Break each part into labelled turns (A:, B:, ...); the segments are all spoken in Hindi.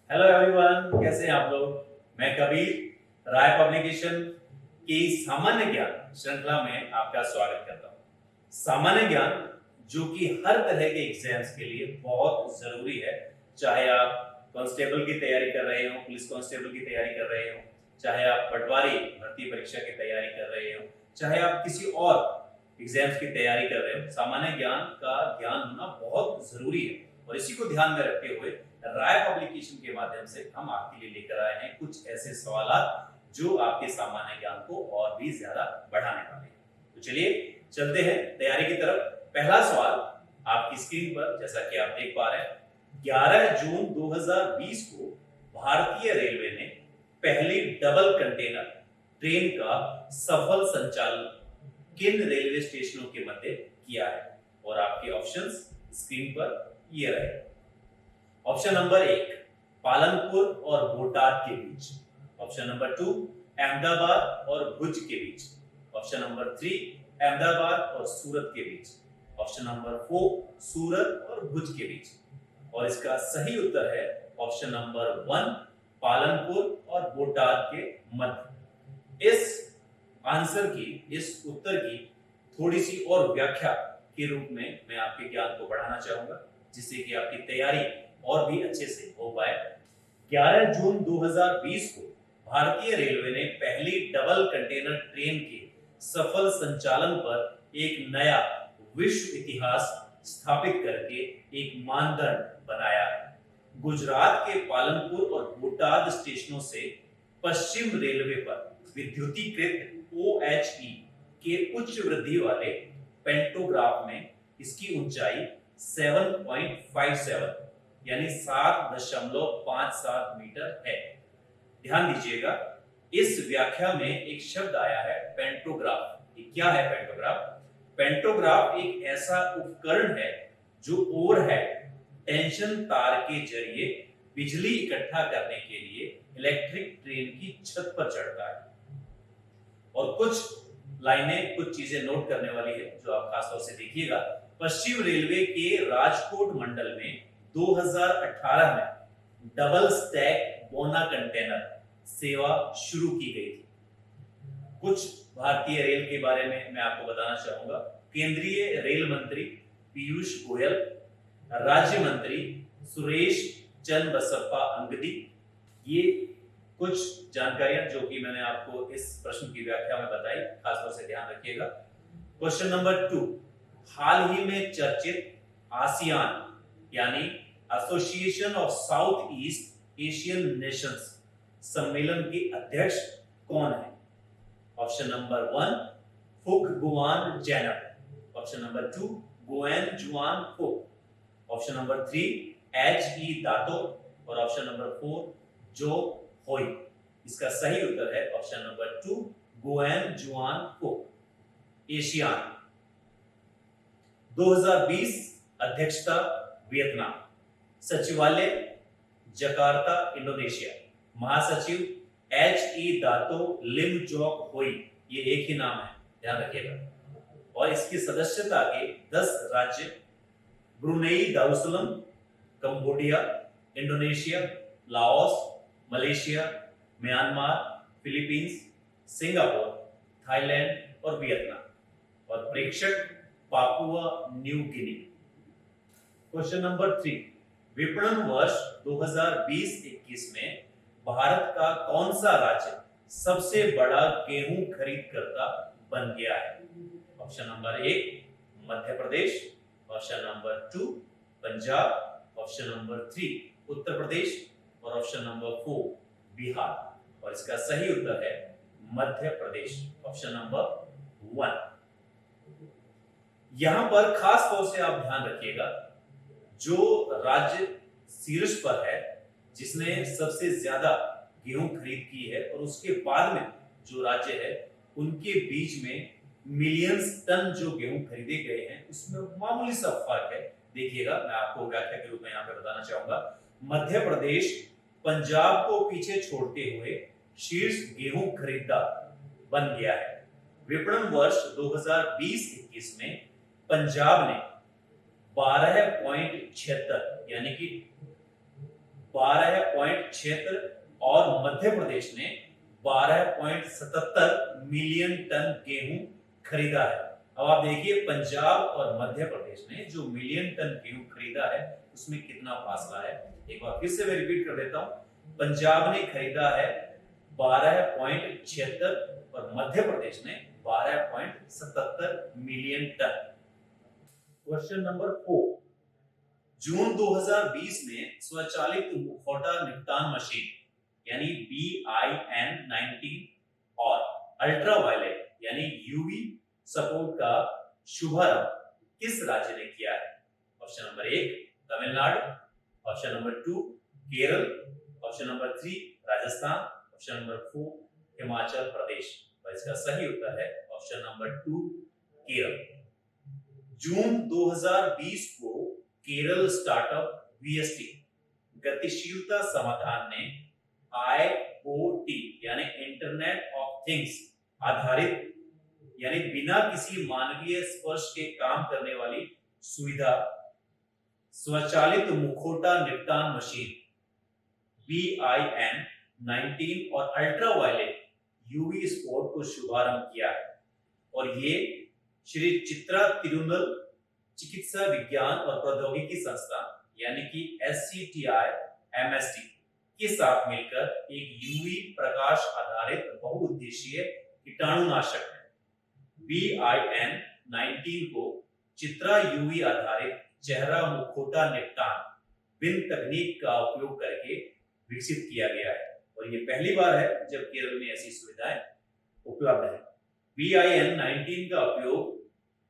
A: हेलो एवरीवन, कैसे हैं आप लोग। मैं कबीर राय पब्लिकेशन की सामान्य ज्ञान श्रृंखला में आपका स्वागत करता हूं। सामान्य ज्ञान जो कि हर तरह के एग्जाम्स के लिए बहुत जरूरी है, चाहे आप कांस्टेबल की तैयारी कर रहे हो, पुलिस कांस्टेबल की तैयारी कर रहे हो, चाहे आप पटवारी भर्ती परीक्षा की तैयारी कर रहे हो, चाहे आप किसी और एग्जाम्स की तैयारी कर रहे हो। सामान्य ज्ञान का ज्ञान होना बहुत जरूरी है और इसी को ध्यान में रखते हुए राय पब्लिकेशन के माध्यम से हम आपके लिए लेकर आए हैं कुछ ऐसे सवाल जो आपके सामान्य ज्ञान को और भी ज्यादा बढ़ाने वाले हैं। तो चलिए चलते हैं तैयारी की तरफ। पहला सवाल आपकी स्क्रीन पर, जैसा कि आप देख पा रहे हैं, 11 जून 2020 को भारतीय रेलवे ने पहली डबल कंटेनर ट्रेन का सफल संचालन किन रेलवे स्टेशनों के मध्य किया है? और आपके ऑप्शंस स्क्रीन पर ये रहे। ऑप्शन नंबर 1 पालनपुर और बोटाद के बीच, ऑप्शन नंबर 2 अहमदाबाद और भुज के बीच, ऑप्शन नंबर 3 अहमदाबाद और सूरत के बीच, ऑप्शन नंबर 4 सूरत और भुज के बीच। और इसका सही उत्तर है ऑप्शन नंबर 1 पालनपुर और बोटाद के मध्य। इस आंसर की, इस उत्तर की थोड़ी सी और व्याख्या के रूप में मैं आपके ज्ञान को बढ़ाना चाहूंगा, जिससे कि आपकी तैयारी और भी अच्छे से हो पाए। 11 जून 2020 को भारतीय रेलवे ने पहली डबल कंटेनर ट्रेन के सफल संचालन पर एक नया विश्व इतिहास स्थापित करके एक मानदंड बनाया है। गुजरात के पालनपुर और बोटाद स्टेशनों से पश्चिम रेलवे पर विद्युतीकृत OHE के उच्च वृद्धि वाले पेंटोग्राफ में इसकी ऊंचाई 7.57 यानी 7.57 मीटर है। ध्यान दीजिएगा, इस व्याख्या में एक शब्द आया है पेंटोग्राफ। ये क्या है पेंटोग्राफ? पेंटोग्राफ एक ऐसा उपकरण है जो ओवरहेड टेंशन तार के जरिए बिजली इकट्ठा करने के लिए इलेक्ट्रिक ट्रेन की छत पर चढ़ता है। और कुछ लाइनें, कुछ चीजें नोट करने वाली है जो आप खासतौर से देखिएगा। पश्चिम रेलवे के राजकोट मंडल में 2018 में डबल स्टैक बोना कंटेनर सेवा शुरू की गई थी। कुछ भारतीय रेल के बारे में मैं आपको बताना चाहूंगा। केंद्रीय रेल मंत्री पीयूष गोयल, राज्य मंत्री सुरेश चन्नबसप्पा अंगदी, ये कुछ जानकारियां जो कि मैंने आपको इस प्रश्न की व्याख्या में बताई, खासतौर से ध्यान रखिएगा। क्वेश्चन नंबर 2, हाल ही में चर्चित आसियान यानी association of south east Asian Nations सम्मेलन के अध्यक्ष कौन है? ऑप्शन नंबर 1 फुक गुआन जेनप, ऑप्शन नंबर 2 गुएन जुआन फुक, ऑप्शन नंबर 3 HE दातो और ऑप्शन नंबर 4 जो होई। इसका सही उत्तर है ऑप्शन नंबर 2 गुएन जुआन फुक। एशियान 2020 अध्यक्षता वियतनाम, सचिवालय जकार्ता इंडोनेशिया, महासचिव HE दातो लिम जोक होई, ये एक ही नाम है, ध्यान रखिएगा। और इसकी सदस्यता के 10 राज्य Brunei Darussalam, Cambodia, Indonesia, Laos, Malaysia, Myanmar, Philippines, Singapore, Thailand और वियतनाम। और प्रेक्षक Papua New Guinea. Question number 3, विपणन वर्ष 2020-21 में भारत का कौन सा राज्य सबसे बड़ा गेहूं खरीदकर्ता बन गया है? Option number 1 Madhya Pradesh, option number 2 Punjab, option number 3 Uttar Pradesh और ऑप्शन नंबर 4 बिहार। और इसका सही उत्तर है मध्य प्रदेश, ऑप्शन नंबर 1। यहां पर खास तौर से आप ध्यान रखिएगा, जो राज्य शीर्ष पर है, जिसने सबसे ज्यादा गेहूं खरीद की है, और उसके बाद में जो राज्य है उनके बीच में मिलियंस टन जो गेहूं खरीदे गए हैं, उसमें मामूली सा फर्क है। देखिएगा, मैं आपको व्याख्या के रूप में यहां पे बताना चाहूंगा। मध्य प्रदेश पंजाब को पीछे छोड़ते हुए शीर्ष गेहूं खरीदार बन गया है। विपणन वर्ष 2020-21 में पंजाब ने 12.76 यानी कि 12.76 और मध्य प्रदेश ने 12.77 मिलियन टन गेहूं खरीदा है। अब आप देखिए पंजाब और मध्य प्रदेश ने जो मिलियन टन गेहूं खरीदा है उसमें कितना फासला है। एक बार फिर से मैं रिपीट कर देता हूं, पंजाब ने खरीदा है 12.76 और मध्य प्रदेश ने 12.77 मिलियन टन। क्वेश्चन नंबर 4, जून 2020 में स्वचालित मुखौटा निपटान मशीन यानी BIN-19 और अल्ट्रावायलेट यानी यूवी सपोर्ट का शुभारंभ किस राज्य ने किया है? Option number 1 Tamil Nadu, option number 2 Kerala, option number 3 Rajasthan, option number 4 Himachal Pradesh. और इसका सही उत्तर है ऑप्शन नंबर 2 केरल। जून 2020 को केरल स्टार्टअप VST गतिशीलता समाधान ने IoT यानी इंटरनेट ऑफ थिंग्स आधारित यानी बिना किसी मानवीय स्पर्श के काम करने वाली सुविधा स्वचालित मुखौटा निपटान मशीन BIN-19 और अल्ट्रावायलेट यूवी स्पोर्ट को शुभारंभ किया है। और ये श्री चित्रा तिरुनल चिकित्सा विज्ञान और प्रौद्योगिकी संस्थान यानी कि SCTI MST के साथ मिलकर एक यूवी प्रकाश आधारित बहुउद्देशीय कीटाणुनाशक है। BIN-19 को चित्रा यूवी आधारित चेहरा मुखौटा निपटान बिन तकनीक का उपयोग करके विकसित किया गया है और ये पहली बार है जब केरल में ऐसी सुविधाएं उपलब्ध है। BIN-19 का उपयोग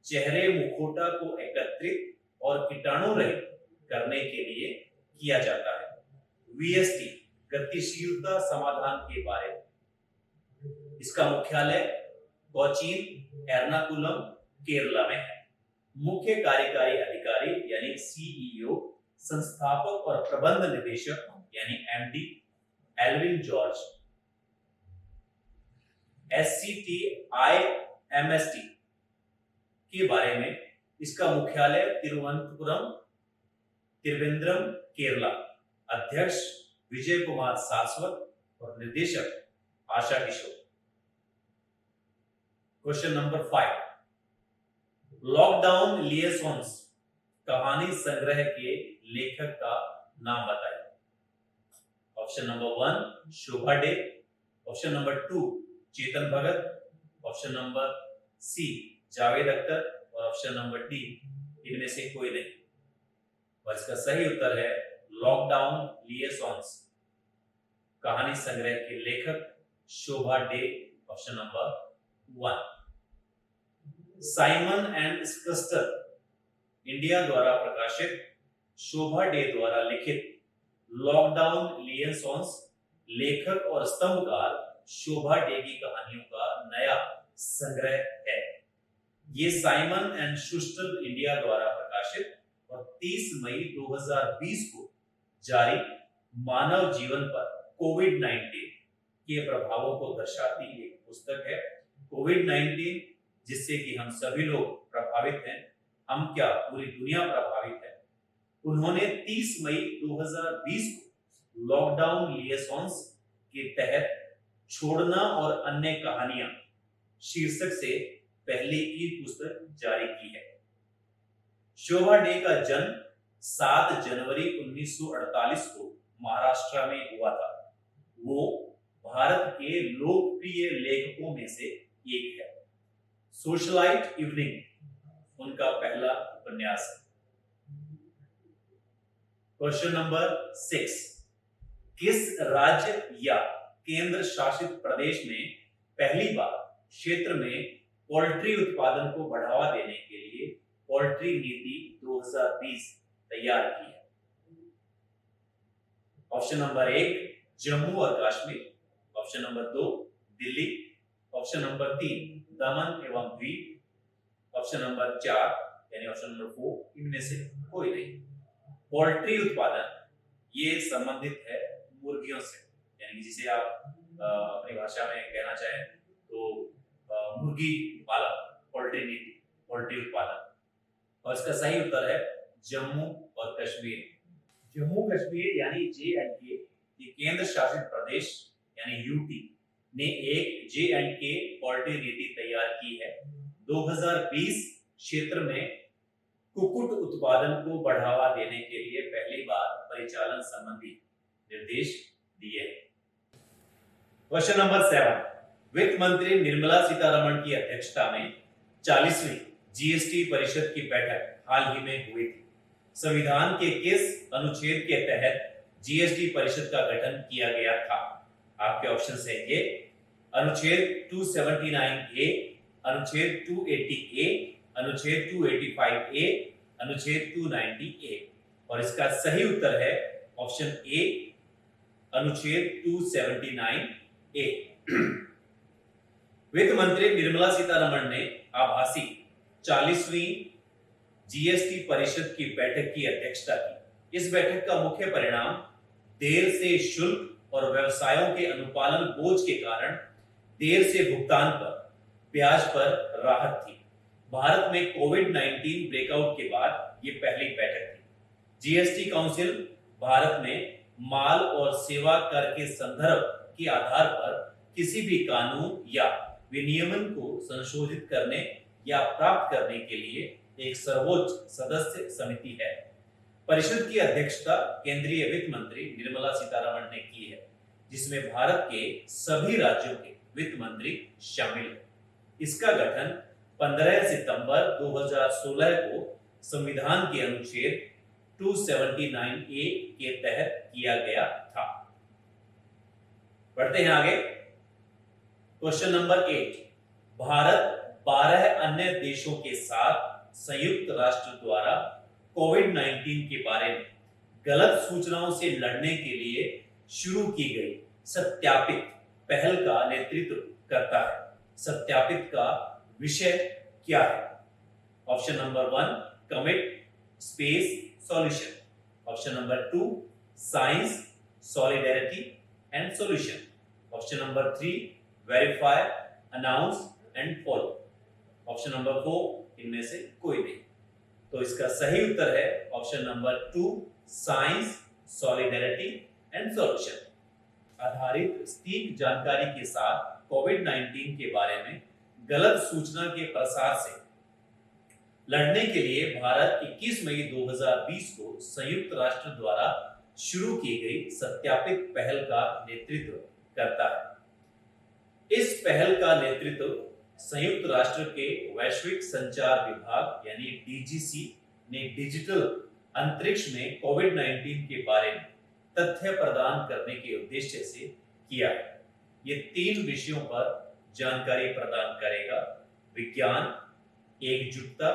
A: चेहरे मुखौटा को एकत्रित और कीटाणु रहित करने के लिए किया जाता है। VST गतिशीलता समाधान के बारे में इसका मुख्यालय कोचीन एर्नाकुलम केरला में है। मुख्य कार्यकारी अधिकारी यानी CEO संस्थापक और प्रबंध निदेशक यानी MD Alvin George. SCTI MST के बारे में इसका मुख्यालय तिरुवनंतपुरम त्रिवेंद्रम केरला। अध्यक्ष विजय कुमार सारस्वत और निदेशक Asha Kishore. Question number 5, lockdown liaisons कहानी संग्रह के लेखक का नाम बताइए। Option number 1 Shobhaa De, option number 2 Chetan Bhagat, option number C Javed Akhtar और ऑप्शन नंबर D इनमें से कोई नहीं। और इसका सही उत्तर है लॉकडाउन लिएसॉन्स कहानी संग्रह के लेखक Shobhaa De, option number 1। Simon and Schuster India द्वारा प्रकाशित शोभा डे द्वारा लिखित लॉकडाउन लिएसॉन्स लेखक और स्तंभकार शोभा डे की कहानियों का नया संग्रह है। ये साइमन एंड शुस्टर इंडिया द्वारा प्रकाशित और 30 मई 2020 को जारी मानव जीवन पर कोविड-19 के प्रभावों को दर्शाती एक पुस्तक है। कोविड-19 जिससे कि हम सभी लोग प्रभावित हैं, हम क्या पूरी दुनिया प्रभावित है। उन्होंने 30 मई 2020 को लॉकडाउन लिएसॉन्स के तहत छोड़ना और अन्य कहानियां शीर्षक से पहले की पुस्तक जारी की है। शोभा डे का जन्म 7 जनवरी 1948 को महाराष्ट्र में हुआ था। वो भारत के लोकप्रिय लेखकों में से एक है। सोशलाइट इवनिंग उनका पहला उपन्यास है। क्वेश्चन नंबर 6, किस राज्य या केंद्र शासित प्रदेश ने पहली बार क्षेत्र में पोल्ट्री उत्पादन को बढ़ावा देने के लिए पोल्ट्री नीति 2020 तैयार की है? ऑप्शन नंबर 1 जम्मू और Kashmir, option number 2 Delhi, option number 3 दमन एवं द्वीप, ऑप्शन नंबर 4 यानी ऑप्शन नंबर 4 इनमें से कोई नहीं। पोल्ट्री उत्पादन ये संबंधित है मुर्गियों से, यानी जिसे आप अपनी भाषा में कहना चाहें तो मुर्गी पालन, पोल्ट्री नीति, पोल्ट्री उत्पादन। और इसका सही उत्तर है जम्मू और कश्मीर। जम्मू कश्मीर यानी जे&के, ये केंद्र शासित प्रदेश यानी यूटी ने एक जे&के पॉलिटी नीति तैयार की है। 2020 क्षेत्र में कुक्कुट उत्पादन को बढ़ावा देने के लिए पहली बार परिचालन संबंधी निर्देश दिए हैं। क्वेश्चन नंबर 7, वित्त मंत्री निर्मला सीतारमण की अध्यक्षता में 40वीं जीएसटी परिषद की बैठक हाल ही में हुई थी। संविधान के किस अनुच्छेद के तहत जीएसटी परिषद का गठन किया गया था? आपके ऑप्शन है ये अनुच्छेद 279A, अनुच्छेद 280A, अनुच्छेद 285A, अनुच्छेद 290A। और इसका सही उत्तर है ऑप्शन ए, अनुच्छेद 279A। वित्त मंत्री निर्मला सीतारमण ने आभासी 40वीं जीएसटी परिषद की बैठक की अध्यक्षता की। इस बैठक का मुख्य परिणाम देर से शुल्क और व्यवसायों के अनुपालन बोझ के कारण देर से भुगतान पर ब्याज पर राहत थी। भारत में कोविड-19 ब्रेकआउट के बाद ये पहली बैठक थी। जीएसटी काउंसिल भारत में माल और सेवा कर के संदर्भ के आधार पर किसी भी कानून या विनियमन को संशोधित करने या प्राप्त करने के लिए एक सर्वोच्च सदस्य समिति है। परिषद की अध्यक्षता केंद्रीय वित्त मंत्री निर्मला सीतारमण ने की है, जिसमें भारत के सभी राज्यों के वित्त मंत्री शामिल हैं। इसका गठन 15 सितंबर 2016 को संविधान के अनुच्छेद 279A के तहत किया गया था। बढ़ते हैं आगे। क्वेश्चन नंबर 8, भारत 12 अन्य देशों के साथ संयुक्त राष्ट्र द्वारा कोविड-19 के बारे में गलत सूचनाओं से लड़ने के लिए शुरू की गई सत्यापित पहल का नेतृत्व करता है। सत्यापित का विषय क्या है? Option number 1 commit space solution, option number 2 science solidarity and solution, option number 3 verify announce and follow, option number 4 इनमें से कोई नहीं। तो इसका सही उत्तर है option number 2 science solidarity and solution. आधारित सटीक जानकारी के साथ कोविड-19 के बारे में गलत सूचना के प्रसार से लड़ने के लिए भारत 21 मई 2020 को संयुक्त राष्ट्र द्वारा शुरू की गई सत्यापित पहल का नेतृत्व करता है। इस पहल का नेतृत्व संयुक्त राष्ट्र के वैश्विक संचार विभाग यानी डीजीसी ने डिजिटल अंतरिक्ष में कोविड-19 के बारे में तथ्य प्रदान करने के उद्देश्य से किया है। ये 3 विषयों पर जानकारी प्रदान करेगा: विज्ञान, एकजुटता,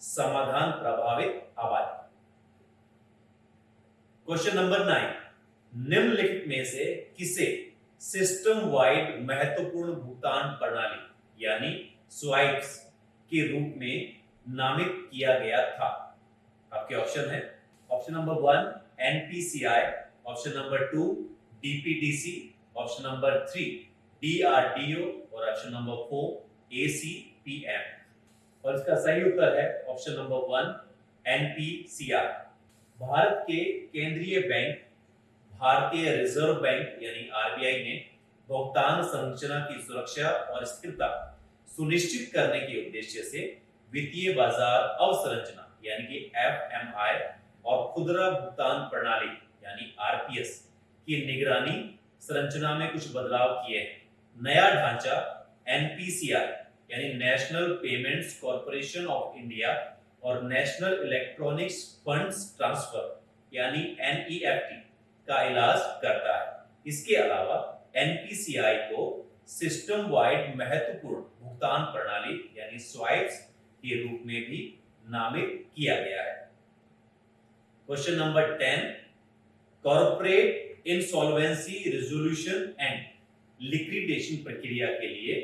A: समाधान प्रभावित आबादी। क्वेश्चन नंबर 9, निम्नलिखित में से किसे सिस्टम वाइड महत्वपूर्ण भुगतान प्रणाली यानी स्वाइप्स के रूप में नामित किया गया था? आपके ऑप्शन है option number 1 NPCI, option number 2 DPDC, option number 3 DRDO और ऑप्शन नंबर 4 एसीपीएम। और इसका सही उत्तर है ऑप्शन नंबर 1 एनपीसीआई। भारत के केंद्रीय बैंक भारतीय रिजर्व बैंक यानी आरबीआई ने भुगतान संरचना की सुरक्षा और स्थिरता सुनिश्चित करने के उद्देश्य से वित्तीय बाजार अवसंरचना यानी कि एफएमआई और खुदरा भुगतान प्रणाली यानी आरपीएस की निगरानी संरचना में कुछ बदलाव किए हैं। नया ढांचा एनपीसीआई यानी national payments corporation of India और नेशनल इलेक्ट्रॉनिक्स फंड्स ट्रांसफर यानी एनईएफटी का इलाज करता है। इसके अलावा एनपीसीआई को सिस्टम वाइड महत्वपूर्ण भुगतान प्रणाली यानी स्वाइप्स के रूप में भी नामित किया गया है। Question number 10, corporate insolvency resolution and liquidation प्रक्रिया के लिए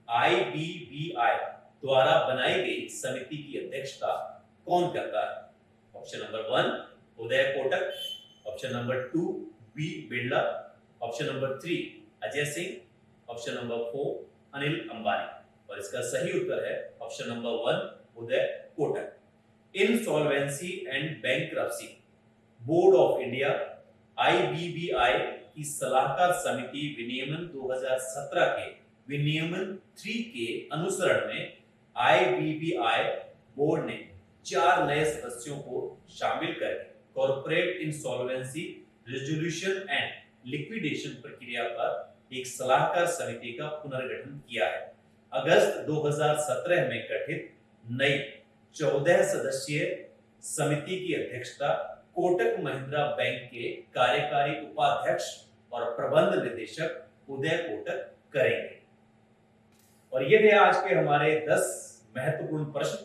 A: आईबीबीआई द्वारा बनाई गई समिति की अध्यक्षता कौन करता है? Option number 1 Uday Kotak, option number 2 B Birla, option number 3 Ajay Singh, option number 4 Anil Ambani. और इसका सही उत्तर है option number 1 Uday Kotak. Insolvency and Bankruptcy Board of India IBBI की सलाहकार समिति विनियमन 2017 के विनियमन 3 के अनुसरण में IBBI बोर्ड ने 4 नए सदस्यों को शामिल कर corporate insolvency resolution and liquidation प्रक्रिया पर एक सलाहकार समिति का पुनर्गठन किया है। अगस्त 2017 में गठित नई 14 सदस्यीय समिति की अध्यक्षता कोटक महिंद्रा बैंक के कार्यकारी उपाध्यक्ष और प्रबंध निदेशक उदय कोटक करेंगे। और ये थे आज के हमारे 10 महत्वपूर्ण प्रश्न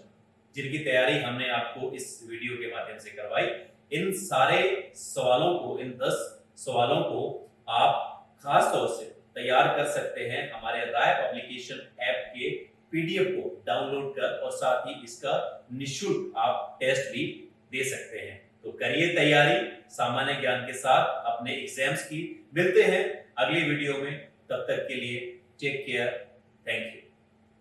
A: जिनकी तैयारी हमने आपको इस वीडियो के माध्यम से करवाई। इन सारे सवालों को, इन 10 सवालों को आप खास तौर से तैयार कर सकते हैं हमारे राय पब्लिकेशन ऐप के PDF को डाउनलोड कर, और साथ ही इसका निःशुल्क आप टेस्ट भी दे सकते हैं। तो करिए तैयारी सामान्य ज्ञान के साथ अपने एग्जाम्स की। मिलते हैं अगली वीडियो में, तब तक के लिए टेक केयर, थैंक यू।